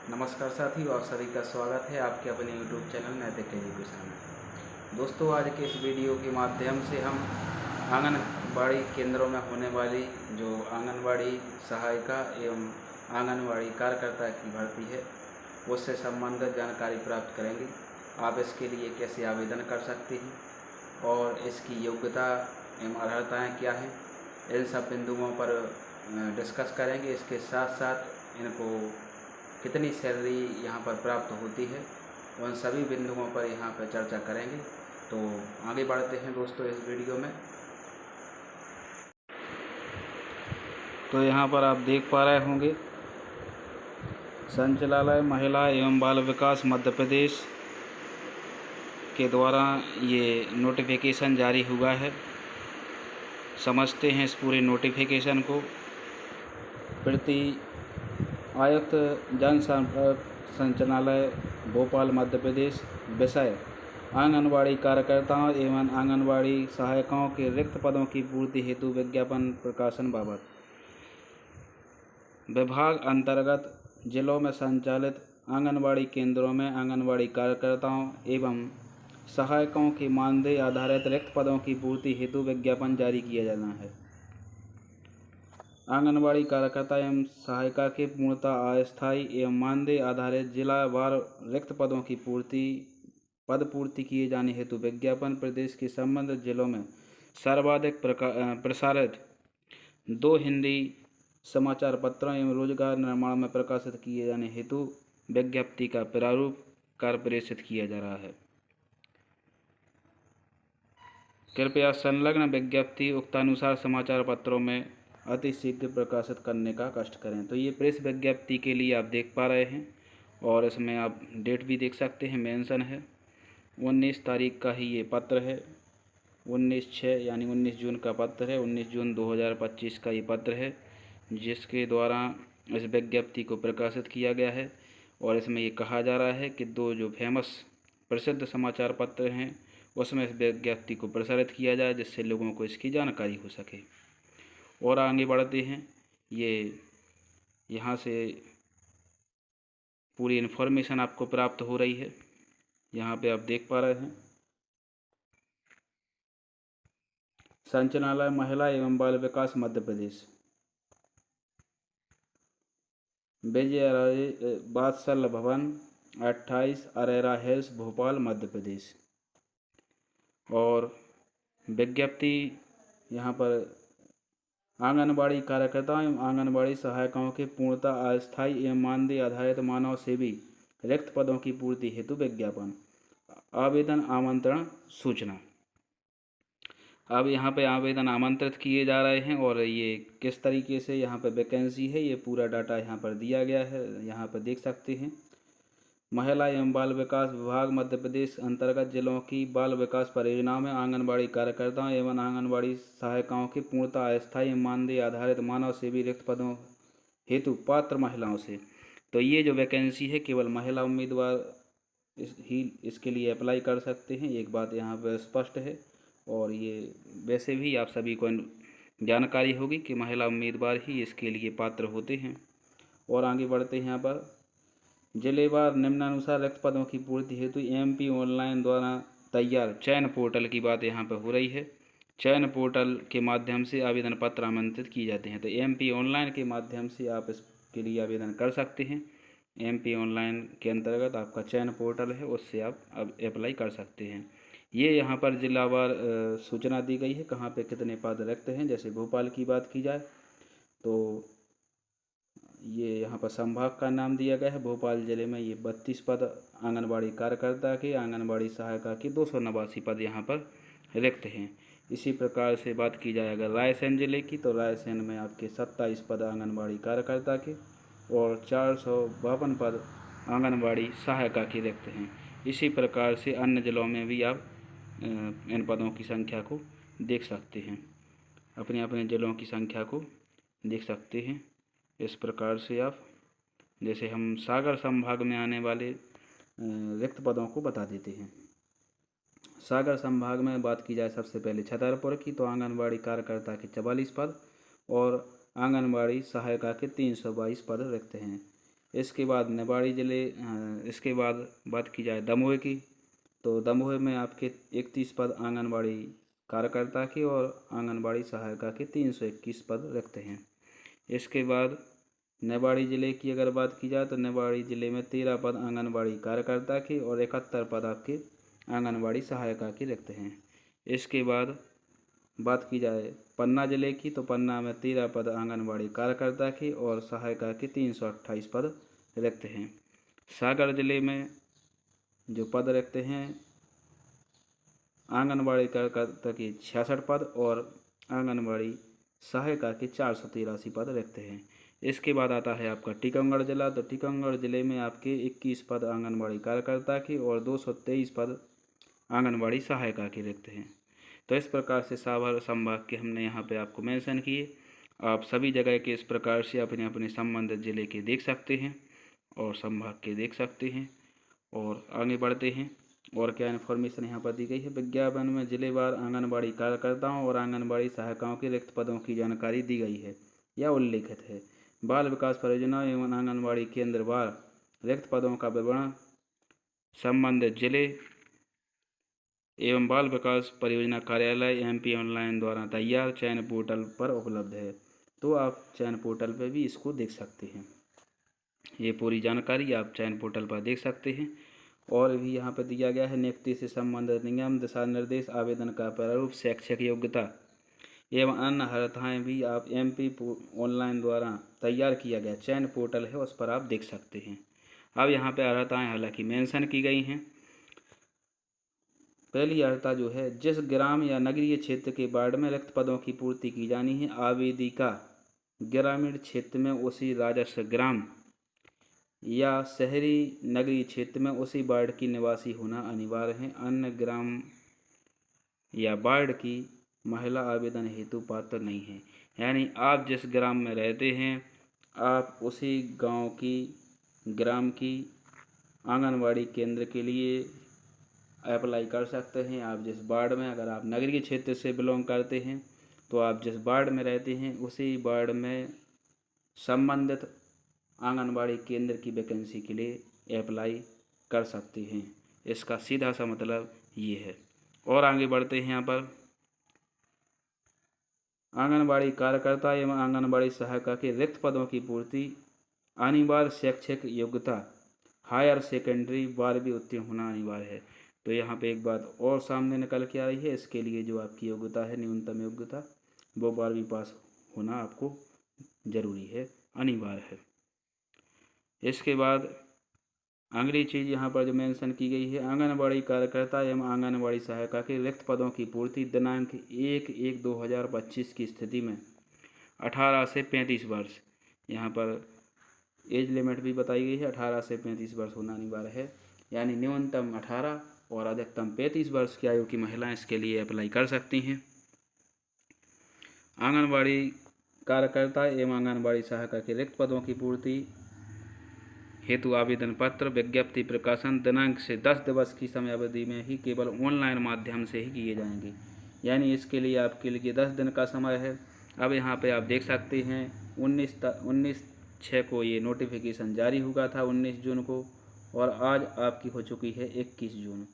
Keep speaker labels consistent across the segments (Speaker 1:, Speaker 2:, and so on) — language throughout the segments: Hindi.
Speaker 1: नमस्कार साथियों, आप सभी का स्वागत है आपके अपने YouTube चैनल नैतिक एजुकेशन में। दोस्तों, आज के इस वीडियो के माध्यम से हम आंगनबाड़ी केंद्रों में होने वाली जो आंगनबाड़ी सहायिका एवं आंगनबाड़ी कार्यकर्ता की भर्ती है उससे संबंधित जानकारी प्राप्त करेंगे। आप इसके लिए कैसे आवेदन कर सकते हैं और इसकी योग्यता एवं अर्हताएँ क्या हैं, इन सब बिंदुओं पर डिस्कस करेंगे। इसके साथ साथ इनको कितनी सैलरी यहाँ पर प्राप्त होती है उन सभी बिंदुओं पर यहाँ पर चर्चा करेंगे। तो आगे बढ़ते हैं दोस्तों इस वीडियो में। तो यहाँ पर आप देख पा रहे होंगे संचालय महिला एवं बाल विकास मध्य प्रदेश के द्वारा ये नोटिफिकेशन जारी हुआ है। समझते हैं इस पूरे नोटिफिकेशन को। प्रति आयुक्त जनसंपर्क संचालय भोपाल मध्य प्रदेश। विषय आंगनबाड़ी कार्यकर्ताओं एवं आंगनबाड़ी सहायिकाओं के रिक्त पदों की पूर्ति हेतु विज्ञापन प्रकाशन बाबत। विभाग अंतर्गत जिलों में संचालित आंगनबाड़ी केंद्रों में आंगनबाड़ी कार्यकर्ताओं एवं सहायिकाओं के मानदेय आधारित रिक्त पदों की पूर्ति हेतु विज्ञापन जारी किया जाना है। आंगनबाड़ी कार्यकर्ता एवं सहायिका के पूर्णतः अस्थायी एवं मानदेय आधारित जिलावार रिक्त पदों की पद पूर्ति किए जाने हेतु विज्ञापन प्रदेश के संबंधित जिलों में सर्वाधिक प्रसारित 2 हिंदी समाचार पत्रों एवं रोजगार निर्माण में प्रकाशित किए जाने हेतु विज्ञप्ति का प्रारूप कर प्रेषित किया जा रहा है। कृपया संलग्न विज्ञप्ति उक्तानुसार समाचार पत्रों में अति शीघ्र प्रकाशित करने का कष्ट करें। तो ये प्रेस विज्ञप्ति के लिए आप देख पा रहे हैं और इसमें आप डेट भी देख सकते हैं, मेंशन है 19 तारीख का ही ये पत्र है। 19/6 यानी 19 जून का पत्र है। 19 जून 2025 का ये पत्र है जिसके द्वारा इस विज्ञप्ति को प्रकाशित किया गया है। और इसमें ये कहा जा रहा है कि 2 जो फेमस प्रसिद्ध समाचार पत्र हैं उसमें इस विज्ञप्ति को प्रसारित किया जाए जिससे लोगों को इसकी जानकारी हो सके। और आगे बढ़ते हैं। ये यहाँ से पूरी इन्फॉर्मेशन आपको प्राप्त हो रही है। यहाँ पे आप देख पा रहे हैं संचालय महिला एवं बाल विकास मध्य प्रदेश, विजय वात्सल्य भवन 28 अरेरा हिल्स भोपाल मध्य प्रदेश। और विज्ञप्ति यहाँ पर आंगनबाड़ी कार्यकर्ताओं एवं आंगनबाड़ी सहायिकाओं के पूर्णतः अस्थायी एवं मानदेय आधारित मानव सेवी रिक्त पदों की पूर्ति हेतु विज्ञापन। आवेदन आमंत्रण सूचना। अब यहाँ पे आवेदन आमंत्रित किए जा रहे हैं और ये किस तरीके से यहाँ पर वैकेंसी है ये पूरा डाटा यहाँ पर दिया गया है, यहाँ पर देख सकते हैं। महिला एवं बाल विकास विभाग मध्य प्रदेश अंतर्गत जिलों की बाल विकास परियोजनाओं में आंगनबाड़ी कार्यकर्ताओं एवं आंगनबाड़ी सहायिकाओं के पूर्णतः अस्थायी मानदेय आधारित मानव सेवी रिक्त पदों हेतु पात्र महिलाओं से। तो ये जो वैकेंसी है केवल महिला उम्मीदवार इसके लिए अप्लाई कर सकते हैं, एक बात यहाँ पर स्पष्ट है। और ये वैसे भी आप सभी को जानकारी होगी कि महिला उम्मीदवार ही इसके लिए पात्र होते हैं। और आगे बढ़ते हैं। यहाँ पर जिलेवार निम्नानुसार रिक्त पदों की पूर्ति हेतु MP ऑनलाइन द्वारा तैयार चयन पोर्टल की बात यहाँ पर हो रही है। चयन पोर्टल के माध्यम से आवेदन पत्र आमंत्रित किए जाते हैं। तो MP ऑनलाइन के माध्यम से आप इसके लिए आवेदन कर सकते हैं। MP ऑनलाइन के अंतर्गत आपका चयन पोर्टल है, उससे आप अब अप्लाई कर सकते हैं। ये यहाँ पर जिलावार सूचना दी गई है कहाँ पे कितने पद रिक्त हैं। जैसे भोपाल की बात की जाए तो ये यहाँ पर संभाग का नाम दिया गया है। भोपाल ज़िले में ये 32 पद आंगनबाड़ी कार्यकर्ता के, आंगनबाड़ी सहायिका के 289 पद यहाँ पर रिक्त हैं। इसी प्रकार से बात की जाए अगर रायसेन ज़िले की तो रायसेन में आपके 27 पद आंगनबाड़ी कार्यकर्ता के और 452 पद आंगनबाड़ी सहायिका के रिक्त हैं। इसी प्रकार से अन्य जिलों में भी आप इन पदों की संख्या को देख सकते हैं, अपने अपने जिलों की संख्या को देख सकते हैं। इस प्रकार से आप, जैसे हम सागर संभाग में आने वाले रिक्त पदों को बता देते हैं। सागर संभाग में बात की जाए सबसे पहले छतरपुर की तो आंगनबाड़ी कार्यकर्ता के 44 पद और आंगनबाड़ी सहायिका के 322 पद रिक्त हैं। इसके बाद निवाड़ी जिले, इसके बाद बात की जाए दमोह की, तो दमोह में आपके 31 पद आंगनबाड़ी कार्यकर्ता के और आंगनबाड़ी सहायिका के 321 पद रखते हैं। इसके बाद निवाड़ी जिले की अगर बात की जाए तो निवाड़ी जिले में 13 पद आंगनबाड़ी कार्यकर्ता के और 71 पद आपके आंगनबाड़ी सहायिका के रखते हैं। इसके बाद बात की जाए पन्ना जिले की, तो पन्ना में 13 पद आंगनबाड़ी कार्यकर्ता के और सहायिका के 328 पद रखते हैं। सागर जिले में जो पद रखते हैं आंगनबाड़ी कार्यकर्ता के 66 पद और आंगनबाड़ी सहायिका के 483 पद रखते हैं। इसके बाद आता है आपका टीकमगढ़ जिला, तो टीकमगढ़ जिले में आपके 21 पद आंगनबाड़ी कार्यकर्ता के और 223 पद आंगनबाड़ी सहायिका के रखते हैं। तो इस प्रकार से सावर संभाग के हमने यहाँ पे आपको मेंशन किए। आप सभी जगह के इस प्रकार से अपने अपने संबंधित जिले के देख सकते हैं और संभाग के देख सकते हैं और आगे बढ़ते हैं। और क्या इन्फॉर्मेशन यहाँ पर दी गई है, विज्ञापन में जिलेवार आंगनबाड़ी कार्यकर्ताओं और आंगनबाड़ी सहायिकाओं के रिक्त पदों की जानकारी दी गई है या उल्लेखित है। बाल विकास परियोजना एवं आंगनबाड़ी केंद्रवार रिक्त पदों का विवरण संबंधित जिले एवं बाल विकास परियोजना कार्यालय MP ऑनलाइन द्वारा तैयार चयन पोर्टल पर उपलब्ध है। तो आप चयन पोर्टल पर भी इसको देख सकते हैं। ये पूरी जानकारी आप चयन पोर्टल पर देख सकते हैं। और भी यहाँ पर दिया गया है नियुक्ति से संबंधित नियम, दिशा निर्देश, आवेदन का प्रारूप, शैक्षिक योग्यता एवं अन्य अर्हताएँ भी आप MP ऑनलाइन द्वारा तैयार किया गया चयन पोर्टल है, उस पर आप देख सकते हैं। अब यहाँ पे अर्हताएँ हालांकि मेंशन की गई हैं। पहली अर्हता जो है, जिस ग्राम या नगरीय क्षेत्र के वार्ड में रिक्त पदों की पूर्ति की जानी है, आवेदिका ग्रामीण क्षेत्र में उसी राजस्व ग्राम या शहरी नगरीय क्षेत्र में उसी वार्ड की निवासी होना अनिवार्य है। अन्य ग्राम या वार्ड की महिला आवेदन हेतु पात्र नहीं है। यानी आप जिस ग्राम में रहते हैं, आप उसी गांव की ग्राम की आंगनबाड़ी केंद्र के लिए अप्लाई कर सकते हैं। आप जिस वार्ड में, अगर आप नगरीय क्षेत्र से बिलोंग करते हैं तो आप जिस वार्ड में रहते हैं उसी वार्ड में संबंधित आंगनबाड़ी केंद्र की वैकेंसी के लिए अप्लाई कर सकते हैं। इसका सीधा सा मतलब ये है। और आगे बढ़ते हैं। यहाँ पर आंगनबाड़ी कार्यकर्ता एवं आंगनबाड़ी सहायिका के रिक्त पदों की पूर्ति अनिवार्य शैक्षिक योग्यता हायर सेकेंडरी 12वीं उत्तीर्ण होना अनिवार्य है। तो यहाँ पे एक बात और सामने निकल के आ रही है, इसके लिए जो आपकी योग्यता है, न्यूनतम योग्यता, वो 12वीं पास होना आपको ज़रूरी है, अनिवार्य है। इसके बाद अगली चीज़ यहाँ पर जो मेंशन की गई है, आंगनबाड़ी कार्यकर्ता एवं आंगनबाड़ी सहायिका के रिक्त पदों की पूर्ति दिनांक 1/1/2025 की स्थिति में 18 से 35 वर्ष, यहाँ पर एज लिमिट भी बताई गई है, 18 से 35 वर्ष होना अनिवार्य है। यानी न्यूनतम 18 और अधिकतम 35 वर्ष की आयु की महिलाएं इसके लिए अप्लाई कर सकती हैं। आंगनबाड़ी कार्यकर्ता एवं आंगनबाड़ी सहायिका के रिक्त पदों की पूर्ति हेतु आवेदन पत्र विज्ञप्ति प्रकाशन दिनांक से 10 दिवस की समय अवधि में ही केवल ऑनलाइन माध्यम से ही किए जाएंगे। यानी इसके लिए आपके लिए 10 दिन का समय है। अब यहाँ पे आप देख सकते हैं 19/6 को ये नोटिफिकेशन जारी हुआ था, 19 जून को, और आज आपकी हो चुकी है 21 जून।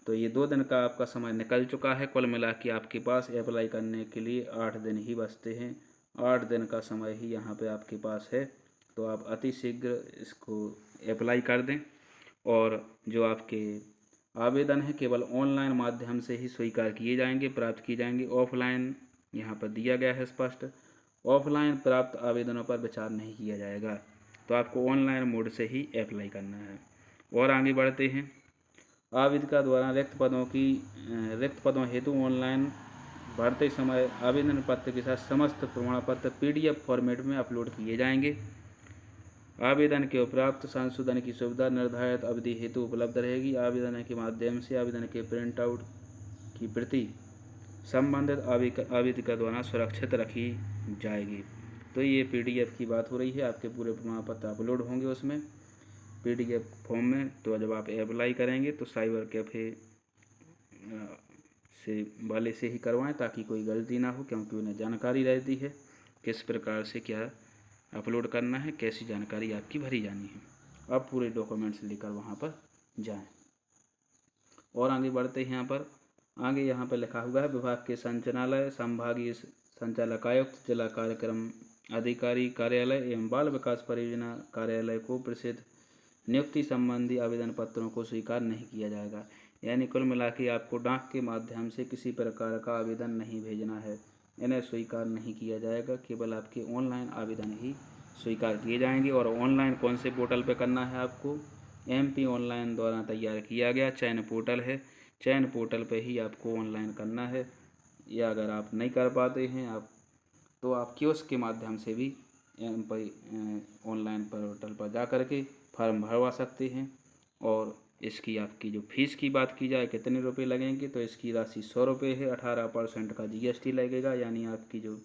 Speaker 1: तो ये 2 दिन का आपका समय निकल चुका है। कुल मिला के आपके पास अप्लाई करने के लिए 8 दिन ही बचते हैं। 8 दिन का समय ही यहाँ पे आपके पास है। तो आप अति शीघ्र इसको अप्लाई कर दें। और जो आपके आवेदन है केवल ऑनलाइन माध्यम से ही स्वीकार किए जाएंगे, प्राप्त किए जाएंगे। ऑफलाइन यहाँ पर दिया गया है स्पष्ट, ऑफलाइन प्राप्त आवेदनों पर विचार नहीं किया जाएगा। तो आपको ऑनलाइन मोड से ही अप्लाई करना है। और आगे बढ़ते हैं। आवेदिका द्वारा रिक्त पदों हेतु ऑनलाइन भरते समय आवेदन पत्र के साथ समस्त प्रमाण पत्र PDF फॉर्मेट में अपलोड किए जाएंगे। आवेदन के उपरांत संशोधन की सुविधा निर्धारित अवधि हेतु उपलब्ध रहेगी। आवेदन के माध्यम से आवेदन के प्रिंट आउट की प्रति संबंधित आवेदिका द्वारा सुरक्षित रखी जाएगी। तो ये PDF की बात हो रही है। आपके पूरे प्रमाण पत्र अपलोड होंगे उसमें PDF फॉर्म में। तो जब आप अप्लाई करेंगे तो साइबर कैफ़े वाले से ही करवाएं ताकि कोई गलती ना हो, क्योंकि उन्हें जानकारी रहती है किस प्रकार से क्या अपलोड करना है, कैसी जानकारी आपकी भरी जानी है। अब पूरे डॉक्यूमेंट्स लेकर वहाँ पर जाएं। और आगे बढ़ते हैं। यहाँ पर लिखा हुआ है विभाग के संचालनालय, संभागीय संचालक आयुक्त, जिला कार्यक्रम अधिकारी कार्यालय एवं बाल विकास परियोजना कार्यालय को प्रेषित नियुक्ति संबंधी आवेदन पत्रों को स्वीकार नहीं किया जाएगा। यानी कुल मिला के आपको डाक के माध्यम से किसी प्रकार का आवेदन नहीं भेजना है, इन्हें स्वीकार नहीं किया जाएगा। केवल आपके ऑनलाइन आवेदन ही स्वीकार किए जाएंगे। और ऑनलाइन कौन से पोर्टल पे करना है आपको? MP ऑनलाइन द्वारा तैयार किया गया चयन पोर्टल है, चयन पोर्टल पे ही आपको ऑनलाइन करना है। या अगर आप नहीं कर पाते हैं तो आप कियोस्क के माध्यम से भी ऑनलाइन पोर्टल पर जा कर के फॉर्म भरवा सकते हैं। और इसकी आपकी जो फीस की बात की जाए कितने रुपए लगेंगे, तो इसकी राशि 100 रुपये है। 18% का GST लगेगा, यानी आपकी जो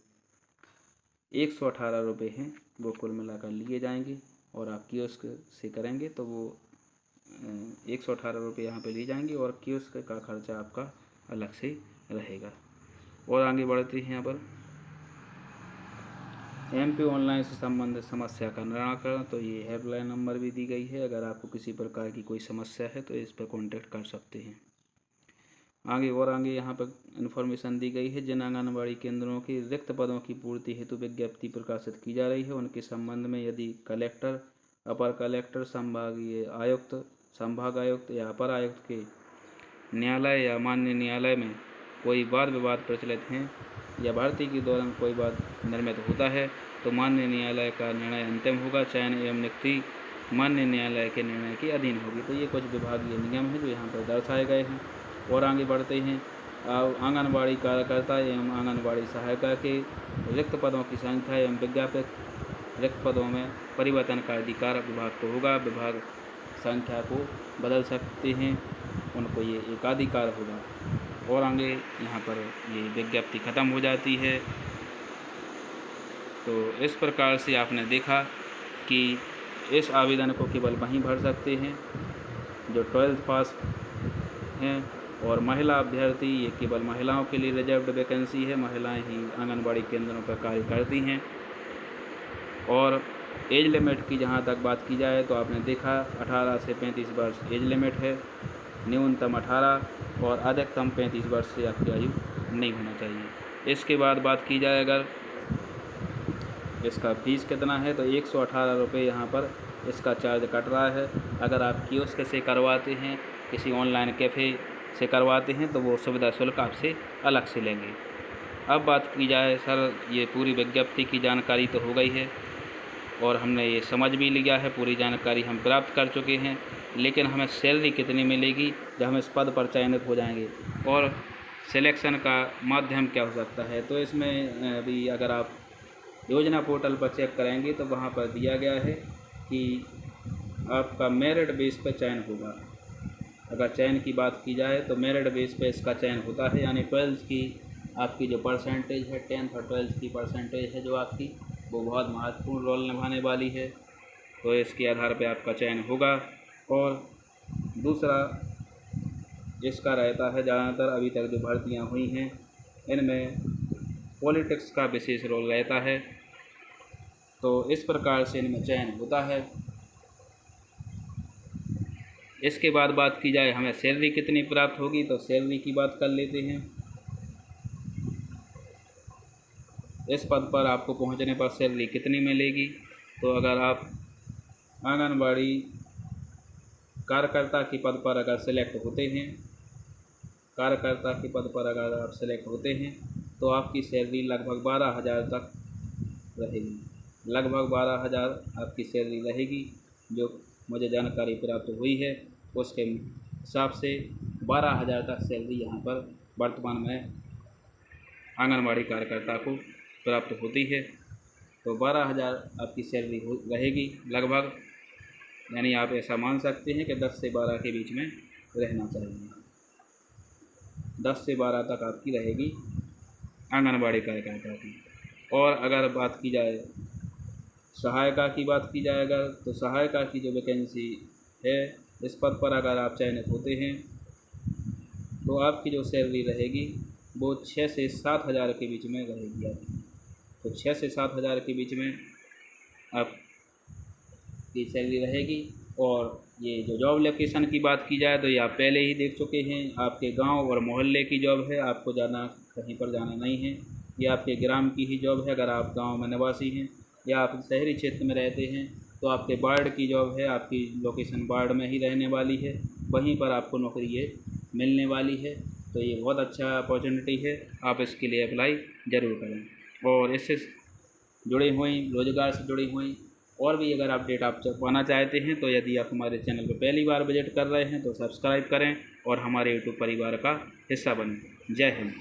Speaker 1: 118 रुपये हैं वो कुल मिलाकर लिए जाएंगे। और आप कियोस्क से करेंगे तो वो 118 रुपये यहाँ पे लिए जाएंगे और कियोस्क का खर्चा आपका अलग से रहेगा। और आगे बढ़ते हैं। यहाँ पर MP ऑनलाइन से संबंधित समस्या का निराकरण, तो ये हेल्पलाइन नंबर भी दी गई है। अगर आपको किसी प्रकार की कोई समस्या है तो इस पर कॉन्टेक्ट कर सकते हैं। आगे यहाँ पर इन्फॉर्मेशन दी गई है। जिन आंगनबाड़ी केंद्रों के रिक्त पदों की पूर्ति हेतु विज्ञप्ति प्रकाशित की जा रही है, उनके संबंध में यदि कलेक्टर, अपर कलेक्टर, संभागीय आयुक्त, संभाग आयुक्त या अपर आयुक्त के न्यायालय या मान्य न्यायालय में कोई वाद विवाद प्रचलित हैं या भर्ती के दौरान कोई वाद निर्मित होता है तो मान्य न्यायालय का निर्णय अंतिम होगा। चयन एवं नियुक्ति मान्य न्यायालय के निर्णय के अधीन होगी। तो ये कुछ विभागीय नियम हैं जो यहाँ पर दर्शाए गए हैं। और आगे बढ़ते हैं। आंगनबाड़ी कार्यकर्ता एवं आंगनबाड़ी सहायिका के रिक्त पदों की संख्या एवं विज्ञापित रिक्त पदों में परिवर्तन का अधिकार विभाग को होगा। विभाग संख्या को बदल सकते हैं, उनको ये एकाधिकार होगा। और आगे यहाँ पर ये विज्ञप्ति ख़त्म हो जाती है। तो इस प्रकार से आपने देखा कि इस आवेदन को केवल वहीं भर सकते हैं जो 12th पास हैं। और महिला अभ्यर्थी, ये केवल महिलाओं के लिए रिजर्व्ड वैकेंसी है, महिलाएं ही आंगनबाड़ी केंद्रों पर कार्य करती हैं। और एज लिमिट की जहाँ तक बात की जाए तो आपने देखा 18 से 35 वर्ष एज लिमिट है, न्यूनतम 18 और अधिकतम 35 वर्ष से आपकी आयु नहीं होना चाहिए। इसके बाद बात की जाए अगर इसका फ़ीस कितना है तो 118 रुपये यहाँ पर इसका चार्ज कट रहा है। अगर आप कियोस्क से करवाते हैं, किसी ऑनलाइन कैफ़े से करवाते हैं तो वो सुविधा शुल्क आपसे अलग से लेंगे। अब बात की जाए सर, ये पूरी विज्ञप्ति की जानकारी तो हो गई है और हमने ये समझ भी लिया है, पूरी जानकारी हम प्राप्त कर चुके हैं। लेकिन हमें सैलरी कितनी मिलेगी जब हम इस पद पर चयनित हो जाएंगे, और सिलेक्शन का माध्यम क्या हो सकता है, तो इसमें भी अगर आप योजना पोर्टल पर चेक करेंगे तो वहाँ पर दिया गया है कि आपका मेरिट बेस पर चयन होगा। अगर चयन की बात की जाए तो मेरिट बेस पे इसका चयन होता है, यानी 12th की आपकी जो परसेंटेज है, 10th और 12th की परसेंटेज है जो आपकी, वो बहुत महत्वपूर्ण रोल निभाने वाली है। तो इसके आधार पे आपका चयन होगा। और दूसरा इसका रहता है, ज़्यादातर अभी तक जो भर्तियां हुई हैं इनमें पॉलिटिक्स का विशेष रोल रहता है। तो इस प्रकार से इनमें चयन होता है। इसके बाद बात की जाए हमें सैलरी कितनी प्राप्त होगी, तो सैलरी की बात कर लेते हैं। इस पद पर आपको पहुंचने पर सैलरी कितनी मिलेगी, तो अगर आप आंगनबाड़ी कार्यकर्ता के पद पर अगर सेलेक्ट होते हैं, कार्यकर्ता के पद पर अगर आप सेलेक्ट होते हैं तो आपकी सैलरी लगभग 12,000 तक रहेगी। लगभग 12,000 आपकी सैलरी रहेगी। जो मुझे जानकारी प्राप्त हुई है उसके हिसाब से 12,000 तक सैलरी यहाँ पर वर्तमान में आंगनबाड़ी कार्यकर्ता को प्राप्त होती है। तो 12,000 आपकी सैलरी रहेगी लगभग, यानी आप ऐसा मान सकते हैं कि 10 से 12 के बीच में रहना चाहिए। 10 से 12 तक आपकी रहेगी आंगनबाड़ी कार्यकर्ता की। और अगर बात की जाए सहायिका की बात की जाए अगर, तो सहायिका की जो वैकेंसी है इस पद पर अगर आप चयनित होते हैं तो आपकी जो सैलरी रहेगी वो 6 से 7 हज़ार के बीच में रहेगी आपकी। तो 6 से 7 हज़ार के बीच में आपकी सैलरी रहेगी। और ये जो जॉब लोकेशन की बात की जाए तो ये आप पहले ही देख चुके हैं, आपके गांव और मोहल्ले की जॉब है, आपको कहीं पर जाना नहीं है। ये आपके ग्राम की ही जॉब है। अगर आप गांव में निवासी हैं या आप शहरी क्षेत्र में रहते हैं तो आपके वार्ड की जॉब है, आपकी लोकेशन वार्ड में ही रहने वाली है, वहीं पर आपको नौकरी ये मिलने वाली है। तो ये बहुत अच्छा अपॉर्चुनिटी है, आप इसके लिए अप्लाई ज़रूर करें। और इससे जुड़ी हुई, रोज़गार से जुड़ी हुई और भी अगर अपडेट आप पाना चाहते हैं तो यदि आप हमारे चैनल पर पहली बार विजिट कर रहे हैं तो सब्सक्राइब करें और हमारे यूट्यूब परिवार का हिस्सा बनें। जय हिंद।